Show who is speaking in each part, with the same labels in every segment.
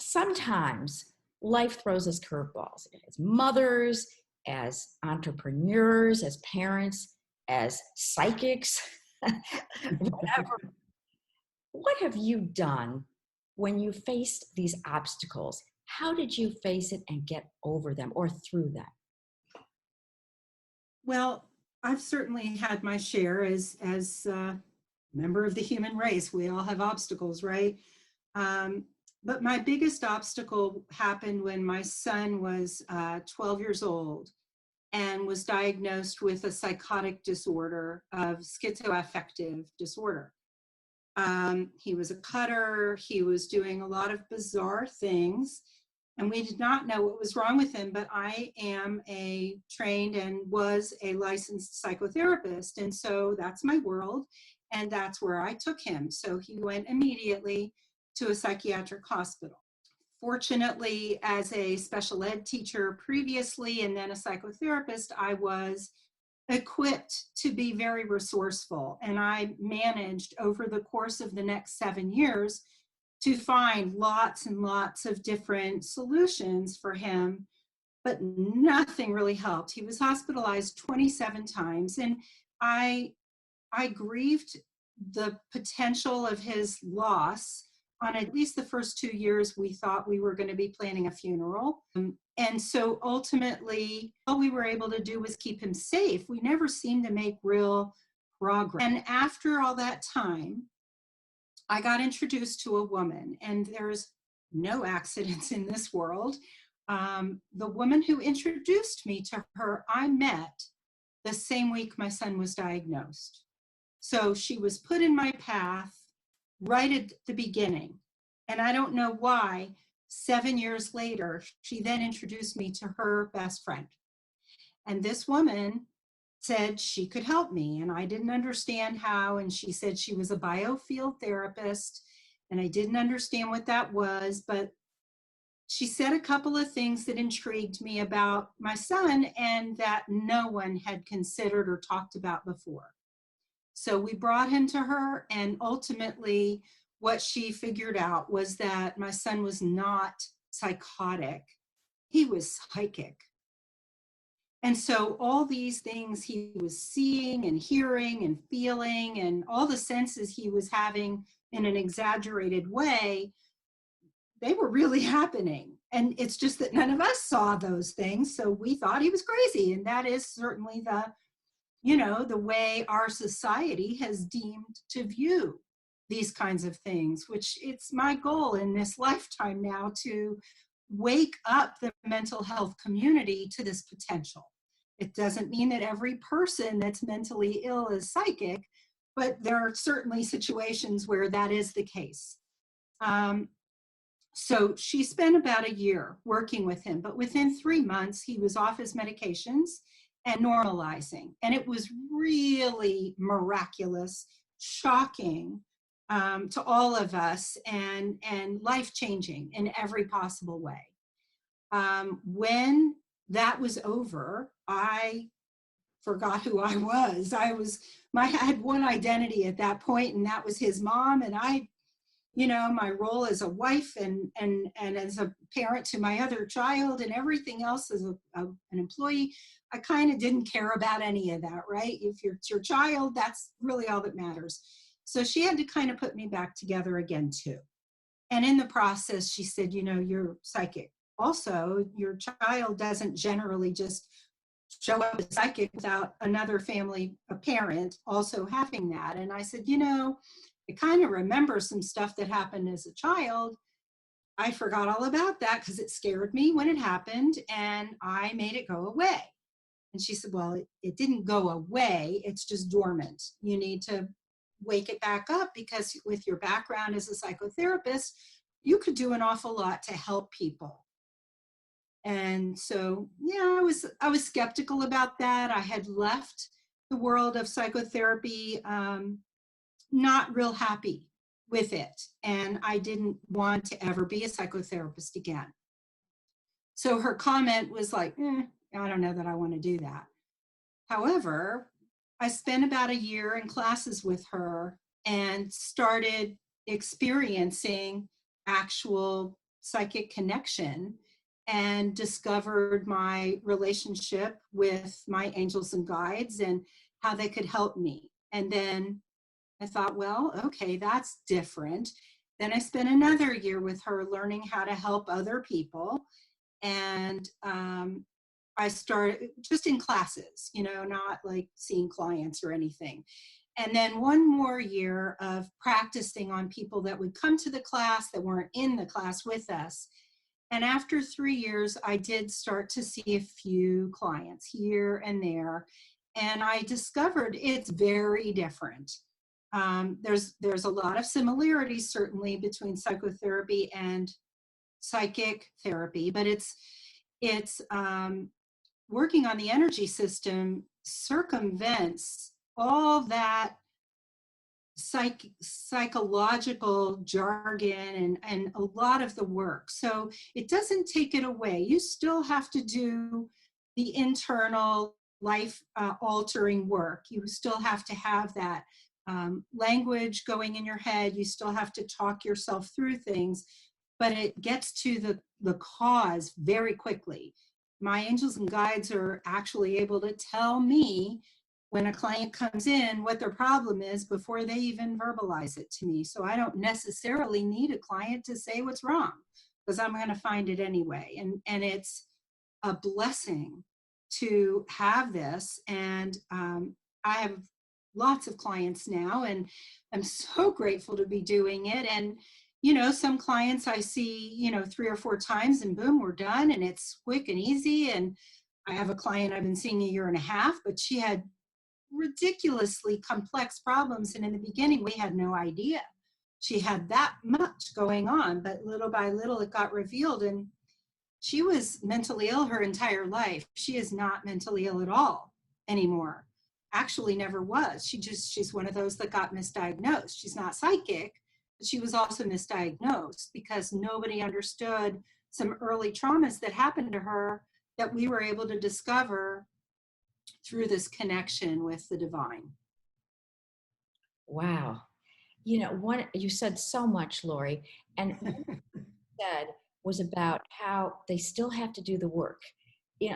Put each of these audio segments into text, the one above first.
Speaker 1: sometimes life throws us curveballs as mothers, as entrepreneurs, as parents, as psychics, whatever. What have you done when you faced these obstacles? How did you face it and get over them or through them?
Speaker 2: Well, I've certainly had my share as a member of the human race. We all have obstacles, right? Um, but my biggest obstacle happened when my son was 12 years old and was diagnosed with a psychotic disorder of schizoaffective disorder. He was a cutter. He was doing a lot of bizarre things, and we did not know what was wrong with him. But I am a trained and was a licensed psychotherapist, and so that's my world, and that's where I took him. So he went immediately to a psychiatric hospital. Fortunately, as a special ed teacher previously and then a psychotherapist, I was equipped to be very resourceful. And I managed over the course of the next 7 years to find lots and lots of different solutions for him, but nothing really helped. He was hospitalized 27 times, and I grieved the potential of his loss. On at least the first 2 years, we thought we were going to be planning a funeral. And so ultimately, all we were able to do was keep him safe. We never seemed to make real progress. And after all that time, I got introduced to a woman, and there's no accidents in this world. The woman who introduced me to her, I met the same week my son was diagnosed. So she was put in my path right at the beginning. And I don't know why, 7 years later, she then introduced me to her best friend. And this woman said she could help me, and I didn't understand how. And she said she was a Biofield Therapist, and I didn't understand what that was, but she said a couple of things that intrigued me about my son and that no one had considered or talked about before. So we brought him to her, and ultimately what she figured out was that my son was not psychotic, he was psychic. And so all these things he was seeing and hearing and feeling, and all the senses he was having in an exaggerated way, they were really happening. And it's just that none of us saw those things, so we thought he was crazy. And that is certainly the way our society has deemed to view these kinds of things, which it's my goal in this lifetime now to wake up the mental health community to this potential. It doesn't mean that every person that's mentally ill is psychic, but there are certainly situations where that is the case. So she spent about a year working with him, but within 3 months, he was off his medications and normalizing. And it was really miraculous, shocking to all of us, and life-changing in every possible way. When that was over, I forgot who I was. I had one identity at that point, and that was his mom. And my role as a wife and as a parent to my other child and everything else as an employee, I kind of didn't care about any of that, right? If it's your child, that's really all that matters. So she had to kind of put me back together again too. And in the process, she said, you're psychic. Also, your child doesn't generally just show up as psychic without another family, a parent, also having that. And I said, I kind of remember some stuff that happened as a child. I forgot all about that because it scared me when it happened, and I made it go away. And she said, well, it didn't go away. It's just dormant. You need to wake it back up, because with your background as a psychotherapist, you could do an awful lot to help people. And so, I was skeptical about that. I had left the world of psychotherapy not real happy with it. And I didn't want to ever be a psychotherapist again. So her comment was like, I don't know that I want to do that. However, I spent about a year in classes with her and started experiencing actual psychic connection and discovered my relationship with my angels and guides and how they could help me. And then I thought, well, okay, that's different. Then I spent another year with her learning how to help other people. And I started just in classes, not like seeing clients or anything. And then one more year of practicing on people that would come to the class that weren't in the class with us. And after 3 years, I did start to see a few clients here and there. And I discovered it's very different. There's a lot of similarities, certainly, between psychotherapy and psychic therapy, but it's working on the energy system circumvents all that psychological jargon and a lot of the work. So it doesn't take it away. You still have to do the internal life altering work. You still have to have that language going in your head. You still have to talk yourself through things, but it gets to the cause very quickly. My angels and guides are actually able to tell me when a client comes in what their problem is before they even verbalize it to me. So I don't necessarily need a client to say what's wrong, because I'm going to find it anyway. And it's a blessing to have this. And I have lots of clients now, and I'm so grateful to be doing it. And some clients I see 3 or 4 times and boom, we're done, and it's quick and easy. And I have a client I've been seeing 1.5 years, but she had ridiculously complex problems, and in the beginning we had no idea she had that much going on, but little by little it got revealed. And she was mentally ill her entire life. She is not mentally ill at all anymore. Actually never was. She's one of those that got misdiagnosed. She's not psychic, but she was also misdiagnosed because nobody understood some early traumas that happened to her that we were able to discover through this connection with the divine.
Speaker 1: Wow. You said so much, Lori, and what you said was about how they still have to do the work.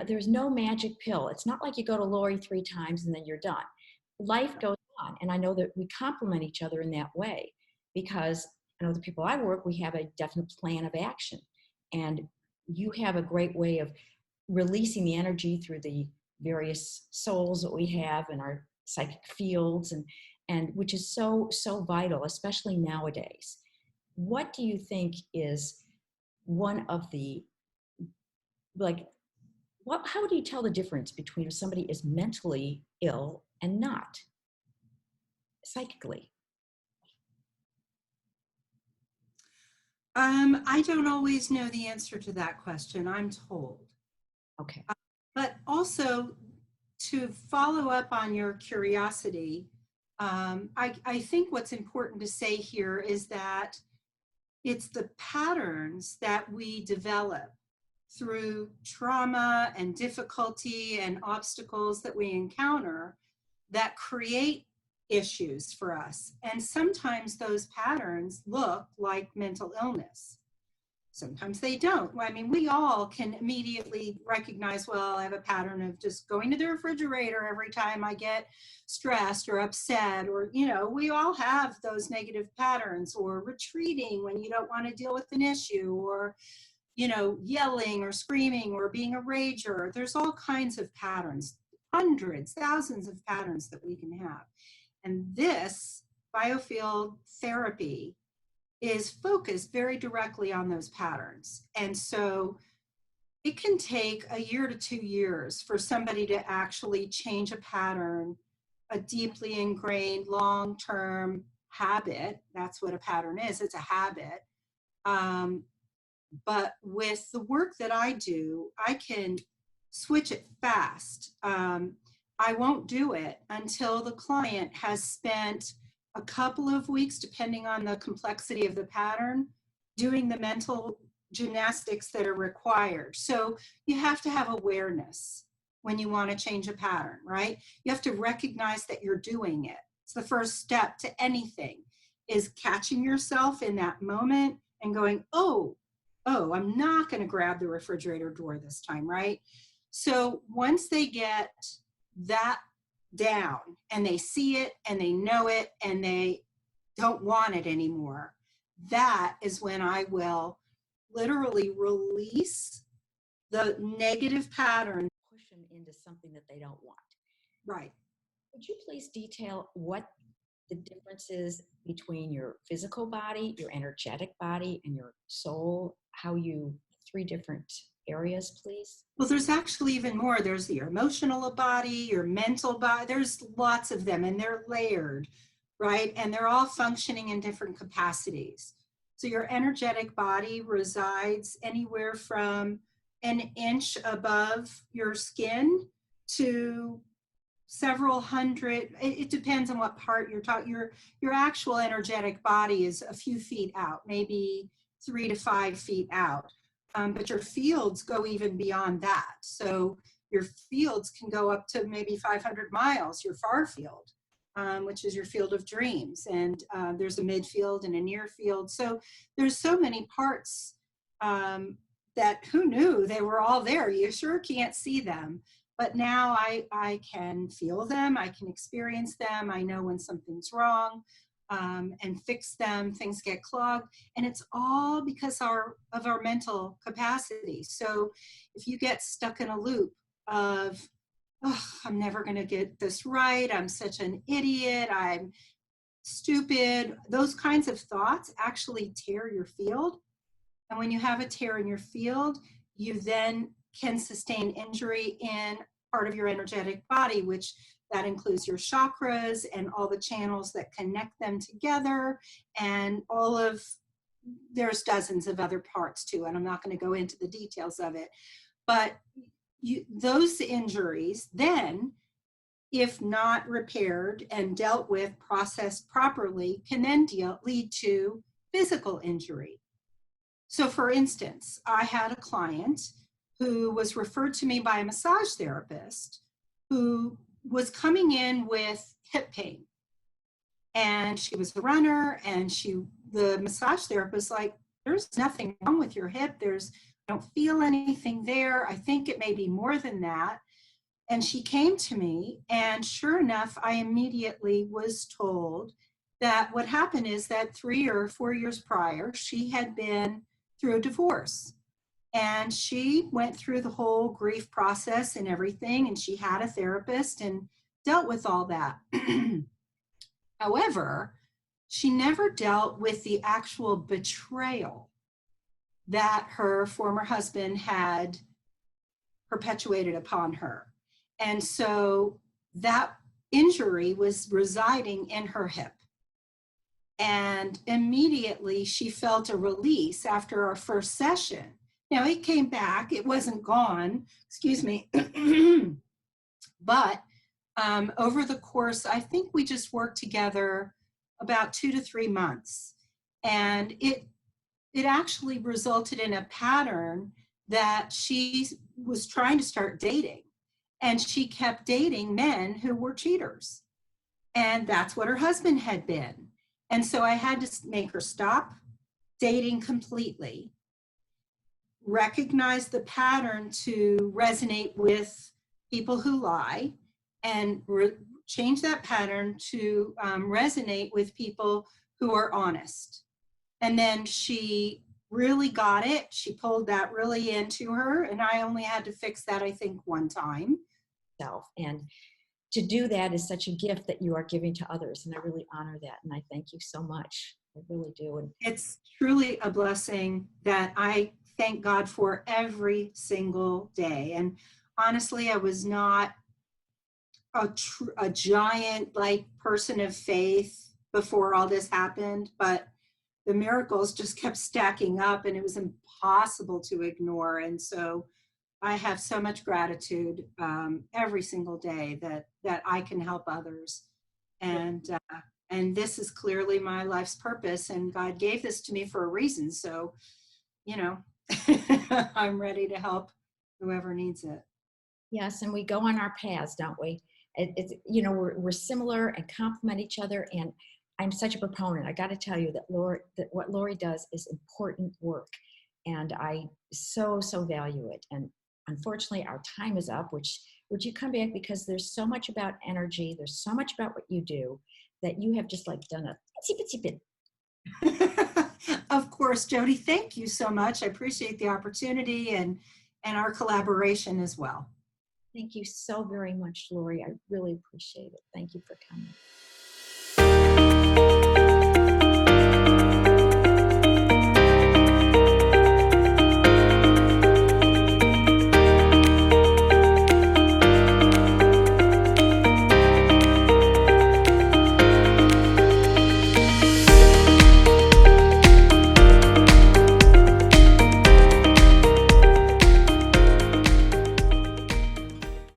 Speaker 1: There's no magic pill. It's not like you go to Lori 3 times and then you're done. Life goes on. And I know that we complement each other in that way, because I know the people I work, we have a definite plan of action. And you have a great way of releasing the energy through the various souls that we have in our psychic fields, and which is so vital, especially nowadays. What do you think is one of the, how do you tell the difference between if somebody is mentally ill and not psychically?
Speaker 2: I don't always know the answer to that question, I'm told.
Speaker 1: Okay.
Speaker 2: But also, to follow up on your curiosity, I think what's important to say here is that it's the patterns that we develop through trauma and difficulty and obstacles that we encounter that create issues for us. And sometimes those patterns look like mental illness. Sometimes they don't. I mean, we all can immediately recognize, well, I have a pattern of just going to the refrigerator every time I get stressed or upset, or, we all have those negative patterns, or retreating when you don't want to deal with an issue, or, yelling or screaming or being a rager. There's all kinds of patterns, hundreds, thousands of patterns that we can have. And this Biofield therapy is focused very directly on those patterns. And so it can take 1 year to 2 years for somebody to actually change a pattern, a deeply ingrained long-term habit. That's what a pattern is. It's a habit. But with the work that I do, I can switch it fast. I won't do it until the client has spent a couple of weeks, depending on the complexity of the pattern, doing the mental gymnastics that are required. So you have to have awareness when you want to change a pattern, right? You have to recognize that you're doing it. It's the first step to anything, is catching yourself in that moment and going, oh, oh, I'm not going to grab the refrigerator door this time, right? So once they get that down and they see it and they know it and they don't want it anymore, that is when I will literally release the negative pattern.
Speaker 1: Push them into something that they don't want.
Speaker 2: Right.
Speaker 1: Would you please detail what the difference is between your physical body, your energetic body, and your soul? How you, three different areas, please?
Speaker 2: Well, there's actually even more. There's your emotional body, your mental body. There's lots of them, and they're layered, right? And they're all functioning in different capacities. So your energetic body resides anywhere from an inch above your skin to several hundred. It depends on what part you're talking. Your actual energetic body is a few feet out, maybe 3 to 5 feet out. But your fields go even beyond that. So your fields can go up to maybe 500 miles, your far field, which is your field of dreams. And there's a midfield and a near field. So there's so many parts that who knew they were all there. You sure can't see them. But now I can feel them. I can experience them. I know when something's wrong. And fix them, things get clogged, and it's all because of our mental capacity. So if you get stuck in a loop of, oh, I'm never going to get this right, I'm such an idiot, I'm stupid, those kinds of thoughts actually tear your field. And when you have a tear in your field, you then can sustain injury in part of your energetic body, which that includes your chakras and all the channels that connect them together, and there's dozens of other parts too, and I'm not going to go into the details of it. But those injuries then, if not repaired and dealt with, processed properly, can then lead to physical injury. So for instance, I had a client who was referred to me by a massage therapist who was coming in with hip pain. And she was a runner, and the massage therapist was like, there's nothing wrong with your hip. I don't feel anything there. I think it may be more than that. And she came to me, and sure enough, I immediately was told that what happened is that 3 or 4 years prior, she had been through a divorce. And she went through the whole grief process and everything, and she had a therapist and dealt with all that. However, she never dealt with the actual betrayal that her former husband had perpetuated upon her. And so that injury was residing in her hip. And immediately she felt a release after our first session. Now it came back, it wasn't gone, excuse me. But over the course, I think we just worked together about 2 to 3 months. And it actually resulted in a pattern that she was trying to start dating. And she kept dating men who were cheaters. And that's what her husband had been. And so I had to make her stop dating completely, recognize the pattern to resonate with people who lie, and change that pattern to resonate with people who are honest. And then she really got it. She pulled that really into her, and I only had to fix that, I think, one time.
Speaker 1: And to do that is such a gift that you are giving to others, and I really honor that, and I thank you so much. I really do. And
Speaker 2: it's truly a blessing that I thank God for every single day. And honestly, I was not a giant like person of faith before all this happened, but the miracles just kept stacking up, and it was impossible to ignore. And so I have so much gratitude every single day that I can help others. And this is clearly my life's purpose, and God gave this to me for a reason. So, I'm ready to help whoever needs it.
Speaker 1: yes, and we go on our paths, don't we? It's we're similar and complement each other. And I'm such a proponent. I got to tell you that what Lori does is important work. And I so value it. And unfortunately, our time is up, which would you come back, because there's so much about energy, there's so much about what you do, that you have just like done a itsy bitsy bit.
Speaker 2: Of course, Jody, thank you so much. I appreciate the opportunity and our collaboration as well.
Speaker 1: Thank you so very much, Lori. I really appreciate it. Thank you for coming.